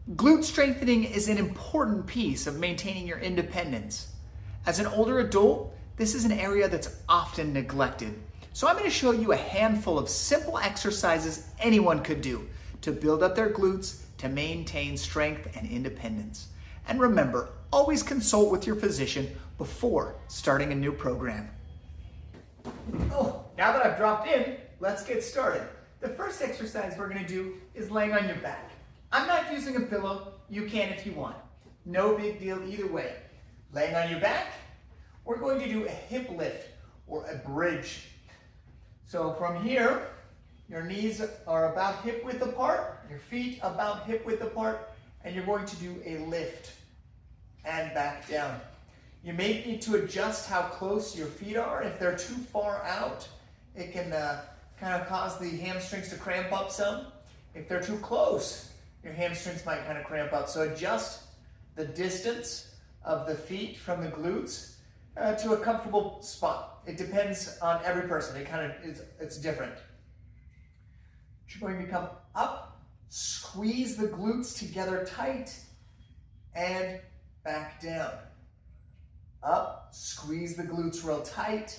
Glute strengthening is an important piece of maintaining your independence. As an older adult, this is an area that's often neglected. So I'm going to show you a handful of simple exercises anyone could do to build up their glutes to maintain strength and independence. And remember, always consult with your physician before starting a new program. Now that I've dropped in, let's get started. The first exercise we're going to do is laying on your back. I'm not using a pillow. You can if you want. No big deal either way. Laying on your back, we're going to do a hip lift or a bridge. So from here, your knees are about hip width apart, your feet about hip width apart, and you're going to do a lift and back down. You may need to adjust how close your feet are. If they're too far out, it can kind of cause the hamstrings to cramp up some. If they're too close, your hamstrings might kind of cramp up. So adjust the distance of the feet from the glutes to a comfortable spot. It depends on every person. It's different. You're going to come up, squeeze the glutes together tight, and back down. Up, squeeze the glutes real tight,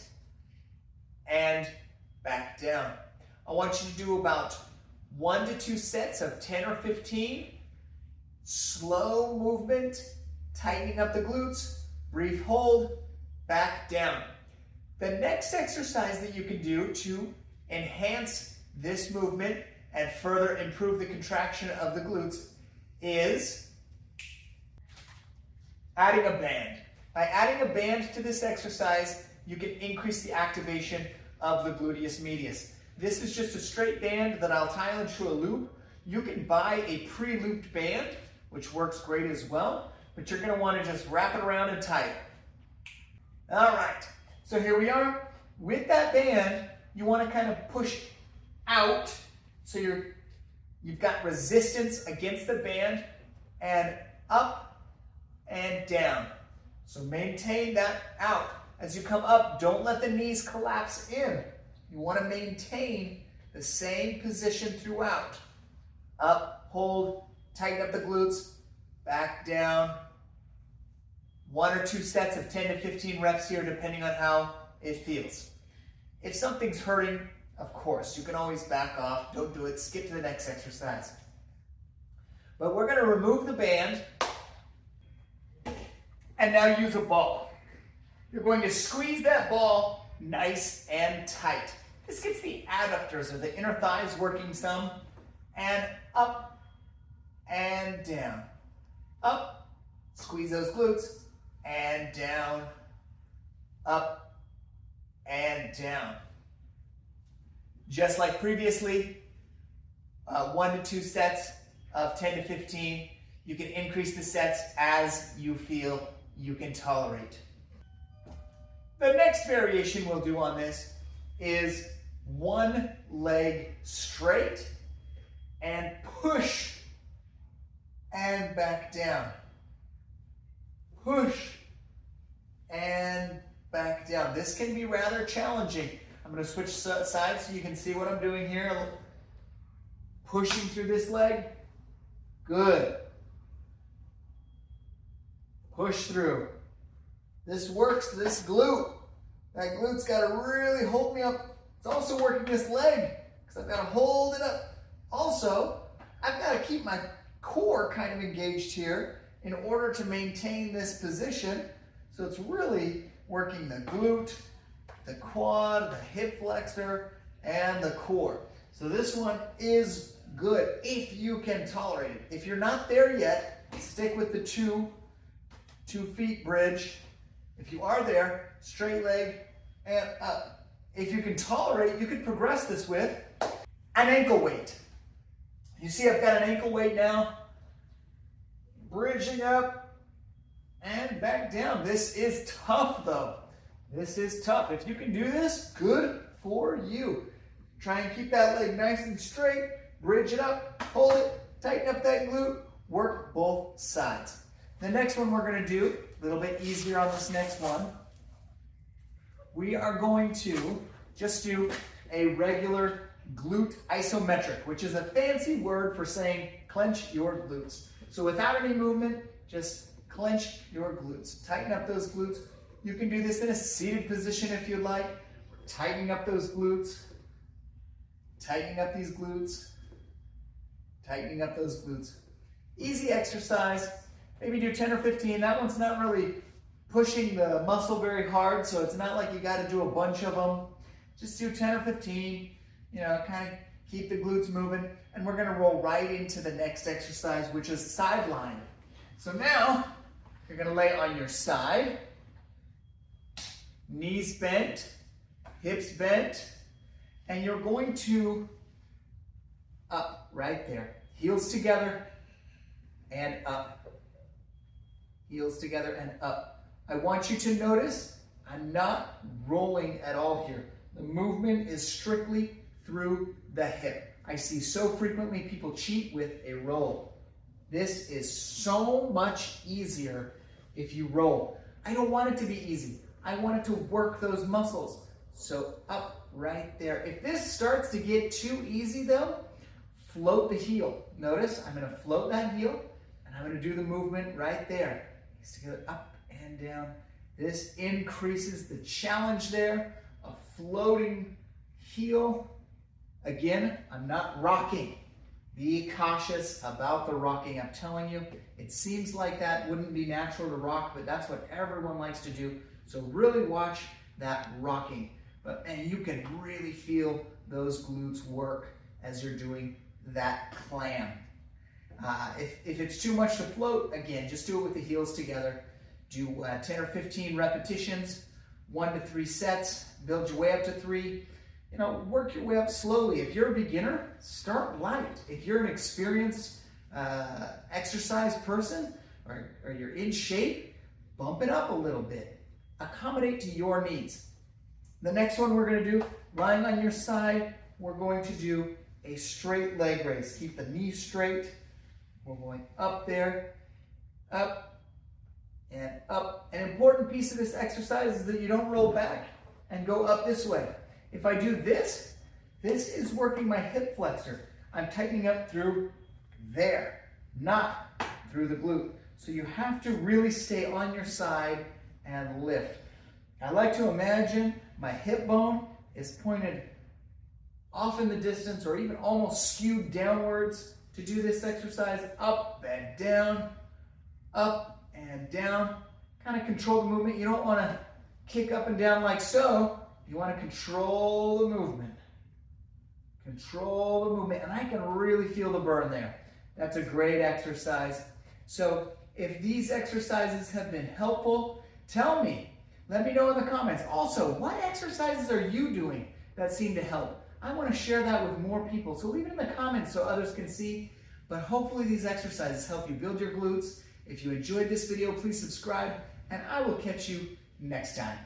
and back down. I want you to do about 1 to 2 sets of 10 or 15. Slow movement, tightening up the glutes, brief hold, back down. The next exercise that you can do to enhance this movement and further improve the contraction of the glutes is adding a band. By adding a band to this exercise, you can increase the activation of the gluteus medius. This is just a straight band that I'll tie into a loop. You can buy a pre-looped band, which works great as well, but you're going to want to just wrap it around and tie it. All right, so here we are. With that band, you want to kind of push out, so you've got resistance against the band, and up and down. So maintain that out. As you come up, don't let the knees collapse in. You want to maintain the same position throughout. Up, hold, tighten up the glutes, back down. 1 or 2 sets of 10 to 15 reps here, depending on how it feels. If something's hurting, of course, you can always back off. Don't do it. Skip to the next exercise. But we're going to remove the band and now use a ball. You're going to squeeze that ball nice and tight. This gets the adductors or the inner thighs working some, and up and down. Up, squeeze those glutes, and down, up and down. Just like previously, 1 to 2 sets of 10 to 15. You can increase the sets as you feel you can tolerate. The next variation we'll do on this is one leg straight and push and back down. Push and back down. This can be rather challenging. I'm going to switch sides so you can see what I'm doing here. Pushing through this leg. Good. Push through. This works, this glute. That glute's got to really hold me up. It's also working this leg because I've got to hold it up. Also, I've got to keep my core kind of engaged here in order to maintain this position. So it's really working the glute, the quad, the hip flexor, and the core. So this one is good if you can tolerate it. If you're not there yet, stick with the two feet bridge. If you are there, straight leg and up. If you can tolerate, you could progress this with an ankle weight. You see I've got an ankle weight now. Bridging up and back down. This is tough though. This is tough. If you can do this, good for you. Try and keep that leg nice and straight. Bridge it up, hold it, tighten up that glute, work both sides. The next one we're going to do, a little bit easier on this next one. We are going to just do a regular glute isometric, which is a fancy word for saying clench your glutes. So without any movement, just clench your glutes. Tighten up those glutes. You can do this in a seated position if you'd like. Tightening up those glutes. Tightening up these glutes. Tightening up those glutes. Easy exercise. Maybe do 10 or 15. That one's not really pushing the muscle very hard, so it's not like you got to do a bunch of them. Just do 10 or 15. Kind of keep the glutes moving. And we're going to roll right into the next exercise, which is sideline. So now, you're going to lay on your side. Knees bent, hips bent, and you're going to up right there. Heels together and up. Heels together and up. I want you to notice I'm not rolling at all here. The movement is strictly through the hip. I see so frequently people cheat with a roll. This is so much easier if you roll. I don't want it to be easy. I want it to work those muscles. So up right there. If this starts to get too easy though, float the heel. Notice I'm going to float that heel and I'm going to do the movement right there. Knees together, up and down. This increases the challenge there of floating heel. Again, I'm not rocking. Be cautious about the rocking. I'm telling you, it seems like that wouldn't be natural to rock, but that's what everyone likes to do. So really watch that rocking. And you can really feel those glutes work as you're doing that clam. If it's too much to float, again, just do it with the heels together. Do 10 or 15 repetitions, 1 to 3 sets, build your way up to 3. Work your way up slowly. If you're a beginner, start light. If you're an experienced exercise person or you're in shape, bump it up a little bit. Accommodate to your needs. The next one we're going to do, lying on your side, we're going to do a straight leg raise. Keep the knees straight. We're going up there, up and up. An important piece of this exercise is that you don't roll back and go up this way. If I do this, this is working my hip flexor. I'm tightening up through there, not through the glute. So you have to really stay on your side and lift. I like to imagine my hip bone is pointed off in the distance or even almost skewed downwards to do this exercise. Up and down, up and down. Kind of control the movement. You don't want to kick up and down like so. You want to control the movement. Control the movement. And I can really feel the burn there. That's a great exercise. So if these exercises have been helpful, tell me. Let me know in the comments. Also, what exercises are you doing that seem to help? I want to share that with more people. So leave it in the comments so others can see. But hopefully these exercises help you build your glutes. If you enjoyed this video, please subscribe. And I will catch you next time.